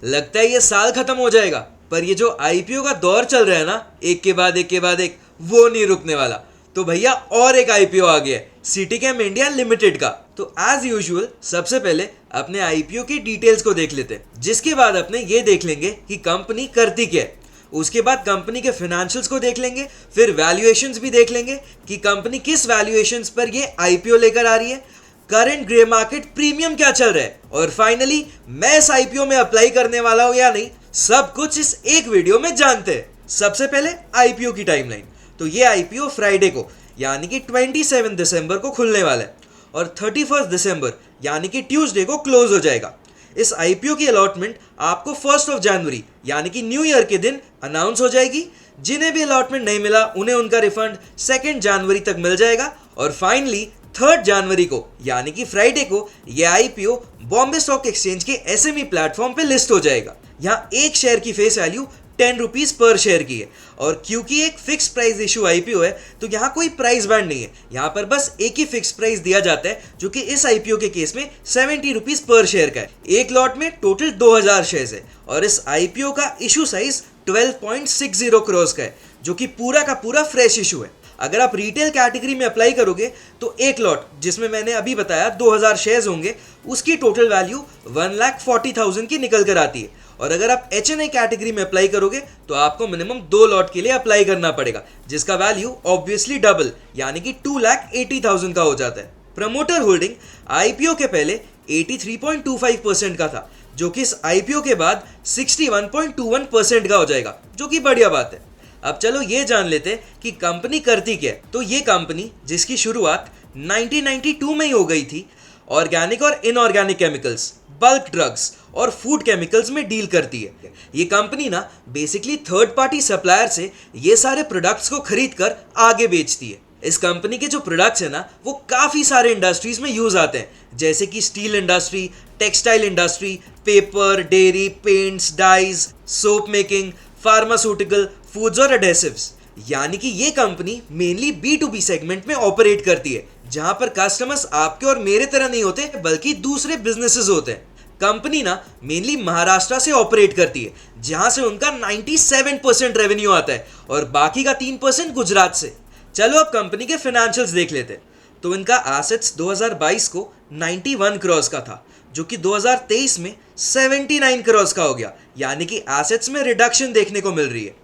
लगता है ये साल खत्म हो जाएगा, पर ये जो आईपीओ का दौर चल रहा है ना, एक के बाद एक के बाद एक, वो नहीं रुकने वाला। तो भैया और एक आईपीओ आ गया है, सिटीकैम इंडिया लिमिटेड का। तो एज यूजुअल सबसे पहले अपने आईपीओ की डिटेल्स को देख लेते हैं, जिसके बाद अपने ये देख लेंगे कि कंपनी करती क्या है। उसके बाद कंपनी के फाइनेंशियल्स को देख लेंगे, फिर वैल्यूएशंस भी देख लेंगे कि कंपनी किस वैल्यूएशंस पर ये आईपीओ लेकर आ रही है, करंट ग्रे मार्केट प्रीमियम क्या चल रहा है, और फाइनली मैं इस आईपीओ में अप्लाई करने वाला हूं या नहीं, सब कुछ इस एक वीडियो में जानते हैं। सबसे पहले आईपीओ की टाइमलाइन। तो ये आईपीओ फ्राइडे को यानी कि 27 दिसंबर को खुलने वाला है और 31 दिसंबर यानी कि ट्यूसडे को क्लोज हो जाएगा। इस आईपीओ की अलॉटमेंट आपको 1 जनवरी यानी कि न्यू ईयर के दिन अनाउंस हो जाएगी। जिन्हें भी अलॉटमेंट नहीं मिला उन्हें उनका रिफंड 2 जनवरी तक मिल जाएगा और फाइनली 3 जनवरी को यानी कि फ्राइडे को यह आईपीओ बॉम्बे स्टॉक एक्सचेंज के एसएमई प्लेटफॉर्म पे लिस्ट हो जाएगा। यहाँ एक शेयर की face value 10 rupees per share की है और क्योंकि एक फिक्स प्राइस इशू आईपीओ है तो यहाँ कोई प्राइस बैंड नहीं है। यहाँ पर बस एक ही फिक्स प्राइस दिया जाता है जो कि इस आईपीओ के केस में 70 रुपीज पर शेयर का है। एक लॉट में टोटल 2000 शेयर्स है और इस आईपीओ का इशू साइज 12.60 करोड़ का है, जो कि पूरा का पूरा फ्रेश इशू है। अगर आप रिटेल कैटेगरी में अप्लाई करोगे तो एक लॉट जिसमें मैंने अभी बताया 2000 शेयर्स होंगे, उसकी टोटल वैल्यू 1,40,000 की निकल कर आती है। और अगर आप एचएनआई कैटेगरी में अप्लाई करोगे तो आपको मिनिमम 2 लॉट के लिए अप्लाई करना पड़ेगा, जिसका वैल्यू ऑब्वियसली डबल यानी कि 2,80,000 का हो जाता है। प्रमोटर होल्डिंग आईपीओ के पहले 83.25% का था, जो कि इस आईपीओ के बाद 61.21% का हो जाएगा, जो कि बढ़िया बात है। अब चलो ये जान लेते हैं कि कंपनी करती क्या है। तो ये कंपनी जिसकी शुरुआत 1992 में ही हो गई थी, ऑर्गेनिक और इनऑर्गेनिक केमिकल्स, बल्क ड्रग्स और फूड केमिकल्स में डील करती है। ये कंपनी ना बेसिकली थर्ड पार्टी सप्लायर से ये सारे प्रोडक्ट्स को खरीद कर आगे बेचती है। इस कंपनी के जो प्रोडक्ट्स है ना वो काफ़ी सारे इंडस्ट्रीज में यूज आते हैं, जैसे कि steel industry, textile industry, paper, dairy, paints, dyes, soap making, pharmaceutical, foods और एडेसिव्स। यानी कि ये कंपनी मेनली B2B सेगमेंट में ऑपरेट करती है, जहां पर कस्टमर्स आपके और मेरे तरह नहीं होते बल्कि दूसरे बिजनेसेस होते हैं। कंपनी ना मेनली महाराष्ट्र से ऑपरेट करती है, जहां से उनका 97% रेवेन्यू आता है और बाकी का 3% गुजरात से। चलो अब कंपनी के फाइनेंशियल्स देख लेते हैं। तो इनका एसेट्स 2022 को 91 करोड़ का था, जो कि 2023 में 79 करोड़ का हो गया, यानी कि एसेट्स में रिडक्शन देखने को मिल रही है।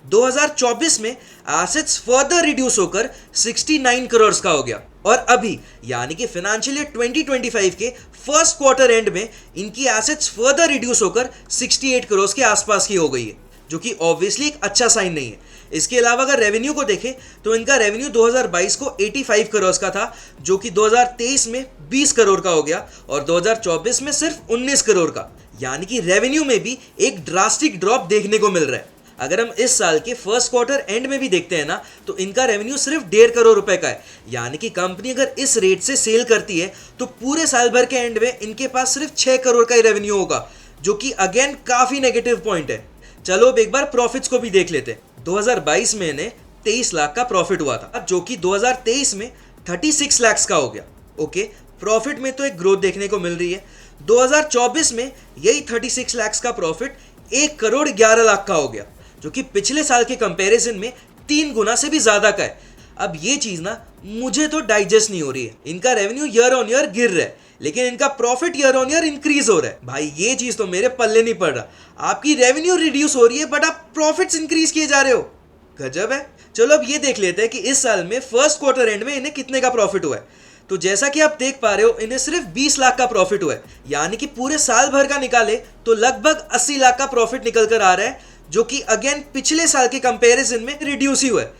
2024 में एसेट्स फर्दर रिड्यूस होकर 69 करोड़ का हो गया और अभी यानी कि फाइनेंशियल ईयर 2025 के फर्स्ट क्वार्टर एंड में इनकी एसेट्स फर्दर रिड्यूस होकर 68 करोड़ के आसपास की हो गई है, जो कि ऑब्वियसली एक अच्छा साइन नहीं है। इसके अलावा अगर रेवेन्यू को देखें तो इनका रेवेन्यू 2022 को 85 करोड़ का था, जो कि 2023 में 20 करोड़ का हो गया और 2024 में सिर्फ 19 करोड़ का, यानी कि रेवेन्यू में भी एक ड्रास्टिक ड्रॉप देखने को मिल रहा है। अगर हम इस साल के फर्स्ट क्वार्टर एंड में भी देखते हैं ना तो इनका रेवेन्यू सिर्फ 1.5 करोड़ रुपए का है, यानी कि कंपनी अगर इस रेट से सेल करती है तो पूरे साल भर के एंड में इनके पास सिर्फ 6 करोड़ का ही रेवेन्यू होगा, जो कि अगेन काफी नेगेटिव पॉइंट है। चलो अब एक बार प्रॉफिट्स को भी देख लेते हैं। 2022 में इन्हें 23 लाख का प्रॉफिट हुआ था, जो कि 2023 में 36 लाख का हो गया। ओके, प्रॉफिट में तो एक ग्रोथ देखने को मिल रही है। 2024 में यही 36 लाख का प्रॉफिट 1 करोड़ 11 लाख का हो गया, जो कि पिछले साल के कंपैरिजन में 3 गुना से भी ज्यादा का है। अब ये चीज ना मुझे तो डाइजेस्ट नहीं हो रही है। इनका रेवेन्यू ईयर ऑन ईयर गिर रहा है, लेकिन इनका profit year on year increase हो रहा है। भाई ये चीज तो मेरे पल्ले नहीं पड़ रहा। आपकी रेवेन्यू रिड्यूस हो रही है बट आप प्रॉफिट्स इंक्रीज किए जा रहे हो, गजब है। चलो अब ये देख लेते हैं कि इस साल में फर्स्ट क्वार्टर एंड में इन्हें कितने का प्रॉफिट हुआ है। तो जैसा कि आप देख पा रहे हो इन्हें सिर्फ 20 लाख का प्रॉफिट हुआ है, यानी कि पूरे साल भर का निकाले तो लगभग 80 लाख का प्रॉफिट निकल कर आ रहा है, जो कि अगेन पिछले साल के कंपैरिजन में रिड्यूस ही हुआ है।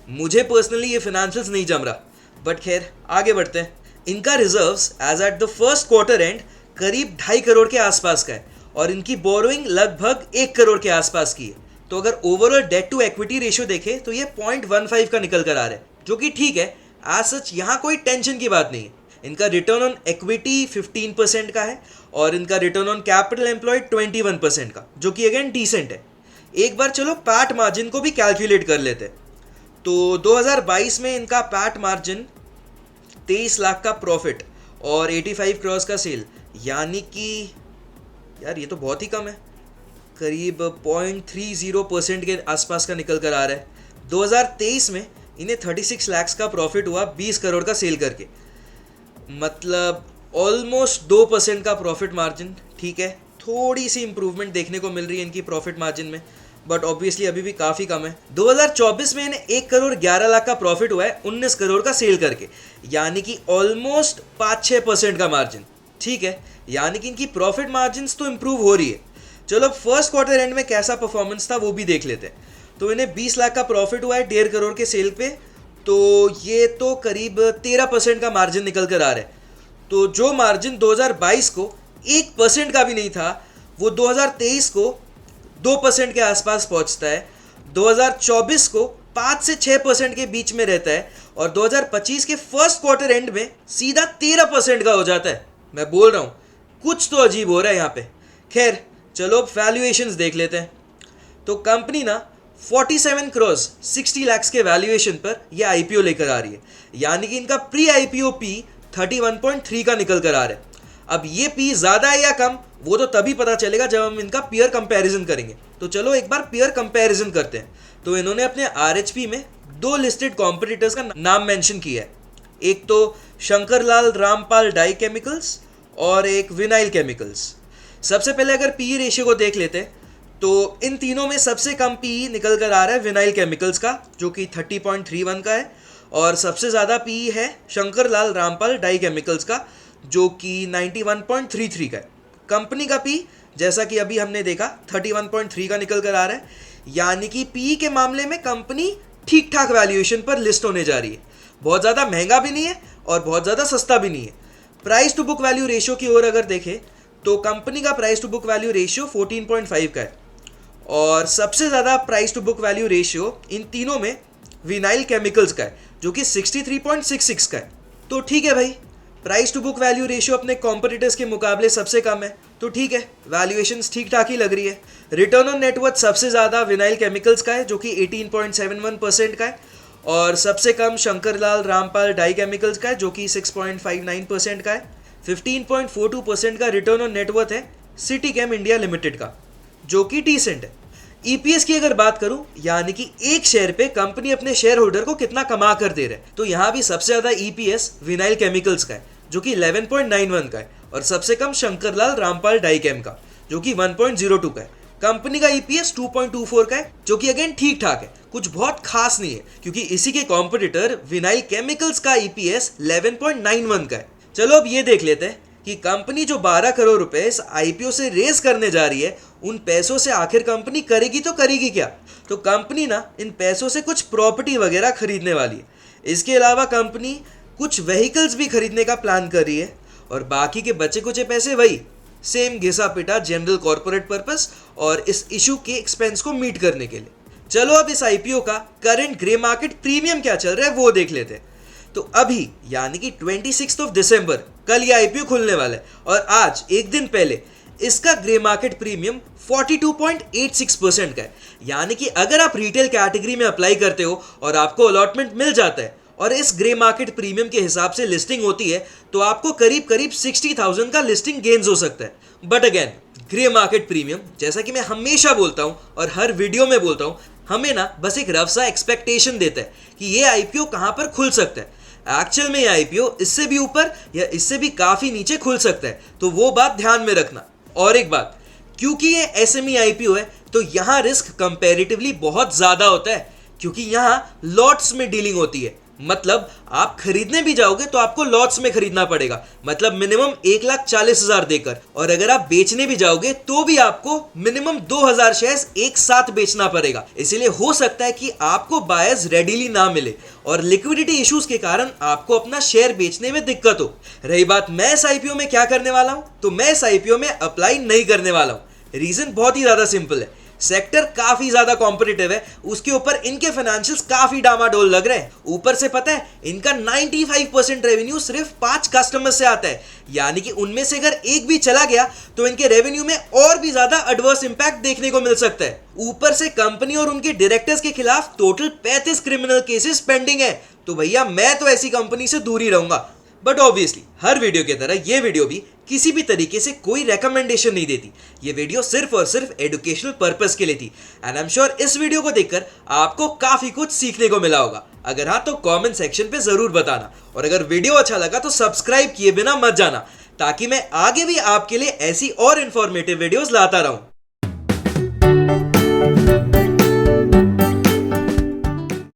मुझे पर्सनली ये फाइनेंशियल्स नहीं जम रहा, बट खैर आगे बढ़ते हैं। इनका reserves as at the first quarter end करीब 2.5 करोड़ के आसपास का है और इनकी बोरोइंग लगभग 1 करोड़ के आसपास की है। तो अगर overall debt to equity ratio देखें तो ये 0.15 का निकल कर आ रहा है, जो कि ठीक है। एज सच यहाँ कोई टेंशन की बात नहीं है। इनका रिटर्न ऑन इक्विटी 15% का है और इनका रिटर्न ऑन कैपिटल एम्प्लॉयड 21% का, जो कि अगेन डिसेंट है। एक बार चलो पैट मार्जिन को भी कैलकुलेट कर लेते हैं। तो 2022 में इनका पैट मार्जिन 23 लाख का प्रॉफिट और 85 करोड़ का सेल, यानी कि यार ये तो बहुत ही कम है। करीब 0.30% के आसपास का निकल कर आ रहा है। 2023 में इन्हें 36 लाख का प्रॉफिट हुआ 20 करोड़ का सेल करके, मतलब ऑलमोस्ट 2% का प्रॉफिट मार्जिन। ठीक है, थोड़ी सी इंप्रूवमेंट देखने को मिल रही है इनकी प्रॉफिट मार्जिन में, बट ऑब्वियसली अभी भी काफ़ी कम है। 2024 में इन्हें 1 करोड़ 11 लाख का प्रॉफिट हुआ है 19 करोड़ का सेल करके, यानी कि ऑलमोस्ट 5-6% का मार्जिन। ठीक है, यानी कि इनकी प्रॉफिट मार्जिन तो इंप्रूव हो रही है। चलो अब फर्स्ट क्वार्टर एंड में कैसा परफॉर्मेंस था वो भी देख लेते हैं। तो इन्हें 20 लाख का प्रॉफिट हुआ है 1.5 करोड़ के सेल पे, तो ये तो करीब 13% का मार्जिन निकल कर आ रहा है। तो जो मार्जिन 2022 को 1% का भी नहीं था, वो 2023 को 2% के आसपास पहुंचता है, 2024 को 5 से 6% के बीच में रहता है, और 2025 के फर्स्ट क्वार्टर एंड में सीधा 13% का हो जाता है। मैं बोल रहा हूँ कुछ तो अजीब हो रहा है यहाँ पे। खैर चलो अब वैल्यूएशंस देख लेते हैं। तो कंपनी ना 47 करोड़ 60 लाख के वैल्यूएशन पर यह आईपीओ लेकर आ रही है, यानी कि इनका प्री आईपीओ पी 31.3 का निकल कर आ रहा है। अब ये पी ज़्यादा है या कम वो तो तभी पता चलेगा जब हम इनका पीयर कंपैरिजन करेंगे। तो चलो एक बार पीयर कंपैरिजन करते हैं। तो इन्होंने अपने आरएचपी में 2 लिस्टेड कॉम्पिटिटर्स का नाम मेंशन किया है, एक तो शंकरलाल रामपाल डाई केमिकल्स और एक विनाइल केमिकल्स। सबसे पहले अगर पी रेशियो को देख लेते हैं तो इन तीनों में सबसे कम पी निकल कर आ रहा है विनाइल केमिकल्स का, जो कि 30.31 का है, और सबसे ज़्यादा पी है शंकरलाल रामपाल डाई केमिकल्स का, जो कि 91.33 का है। कंपनी का पी जैसा कि अभी हमने देखा 31.3 का निकल कर आ रहा है, यानी कि पी के मामले में कंपनी ठीक ठाक वैल्यूएशन पर लिस्ट होने जा रही है। बहुत ज़्यादा महंगा भी नहीं है और बहुत ज़्यादा सस्ता भी नहीं है। Price to book value ratio की ओर अगर देखें तो कंपनी का price to book value ratio 14.5 का है, और सबसे ज़्यादा price to book value ratio इन तीनों में विनाइल केमिकल्स का है, जो कि 63.66 का है। तो ठीक है भाई, price to book value ratio अपने कॉम्पिटिटर्स के मुकाबले सबसे कम है, तो ठीक है, वैल्यूएशंस ठीक ठाक ही लग रही है। रिटर्न ऑन नेटवर्थ सबसे ज़्यादा विनाइल केमिकल्स का है, जो कि 18.71% का है, और सबसे कम शंकरलाल रामपाल डाई केमिकल्स का है, जो कि 6.59% का है। 15.42% का रिटर्न ऑन नेटवर्थ है सिटी केम इंडिया लिमिटेड का, जो कि डिसेंट है। ईपीएस की अगर बात करूं, यानी कि एक शेयर पे कंपनी अपने शेयर होल्डर को कितना कमा कर दे रहे हैं, तो यहाँ भी सबसे ज़्यादा ईपीएस विनाइल केमिकल्स का है, जो कि 11.91 का है, और सबसे कम शंकरलाल रामपाल डाई केम का, जो कि 1.02 का है। कंपनी का ईपीएस 2.24 का है, जो कि अगेन ठीक ठाक है, कुछ बहुत खास नहीं है, क्योंकि इसी के कॉम्पिटिटर विनाइल केमिकल्स का ईपीएस 11.91 का है। चलो अब ये देख लेते हैं कि कंपनी जो 12 करोड़ रुपए इस आईपीओ से रेज करने जा रही है, उन पैसों से आखिर कंपनी करेगी तो करेगी क्या। तो कंपनी ना इन पैसों से कुछ प्रॉपर्टी वगैरह खरीदने वाली है। इसके अलावा कंपनी कुछ व्हीकल्स भी खरीदने का प्लान कर रही है, और बाकी के बचे कुछ पैसे वही सेम घिसा पिटा जनरल कॉर्पोरेट पर्पस और इस इशू के एक्सपेंस को मीट करने के लिए। चलो अब इस आईपीओ का करंट ग्रे मार्केट प्रीमियम क्या चल रहा है वो देख लेते हैं। तो अभी यानी कि 26 दिसंबर कल ये आईपीओ खुलने वाला है, और आज एक दिन पहले इसका ग्रे मार्केट प्रीमियम 42.86% का है। यानी कि अगर आप रिटेल कैटेगरी में अप्लाई करते हो और आपको अलॉटमेंट मिल जाता है और इस ग्रे मार्केट प्रीमियम के हिसाब से लिस्टिंग होती है, तो आपको करीब करीब 60,000 का लिस्टिंग गेन्स हो सकता है। But again grey market premium, जैसा कि मैं हमेशा बोलता हूँ और हर वीडियो में बोलता हूँ, हमें ना बस एक रफ सा एक्सपेक्टेशन देता है कि ये आईपीओ कहाँ पर खुल सकता है। एक्चुअल में ये आईपीओ इससे भी ऊपर या इससे भी काफ़ी नीचे खुल सकता है, तो वो बात ध्यान में रखना। और एक बात, क्योंकि ये एसएमई आईपीओ है तो यहाँ रिस्क कंपैरेटिवली बहुत ज़्यादा होता है, क्योंकि यहाँ लॉट्स में डीलिंग होती है। मतलब आप खरीदने भी जाओगे तो आपको लॉट्स में खरीदना पड़ेगा, मतलब मिनिमम 1,40,000 देकर, और अगर आप बेचने भी जाओगे तो भी आपको मिनिमम 2,000 शेयर्स एक साथ बेचना पड़ेगा। इसीलिए हो सकता है कि आपको बायर्स रेडिली ना मिले और लिक्विडिटी इश्यूज के कारण आपको अपना शेयर बेचने में दिक्कत हो। रही बात मैं इस आईपीओ में क्या करने वाला हूं, तो मैं इस आईपीओ में अप्लाई नहीं करने वाला हूं। रीजन बहुत ही ज्यादा सिंपल है, सेक्टर काफी ज्यादा कॉम्पिटिटिव है, उसके ऊपर इनके फाइनेंशियल्स काफी डामाडोल लग रहे हैं। ऊपर से पता है इनका 95% रेवेन्यू सिर्फ 5 कस्टमर से आता है, यानी कि उनमें से अगर एक भी चला गया तो इनके रेवेन्यू में और भी ज्यादा एडवर्स इंपैक्ट देखने को मिल सकता है। ऊपर से कंपनी और उनके डायरेक्टर्स के खिलाफ टोटल 35 क्रिमिनल केसेस पेंडिंग है। तो भैया मैं तो ऐसी कंपनी से दूर ही रहूंगा। बट ऑब्वियसली हर वीडियो की तरह ये वीडियो भी किसी भी तरीके से कोई रेकमेंडेशन नहीं देती। ये वीडियो सिर्फ और सिर्फ एजुकेशनल पर्पस के लिए थी एंड आई एम श्योर इस वीडियो को देखकर आपको काफी कुछ सीखने को मिला होगा। अगर हाँ तो कमेंट सेक्शन पे जरूर बताना, और अगर वीडियो अच्छा लगा तो सब्सक्राइब किए बिना मत जाना, ताकि मैं आगे भी आपके लिए ऐसी और इंफॉर्मेटिव वीडियोस लाता रहूं।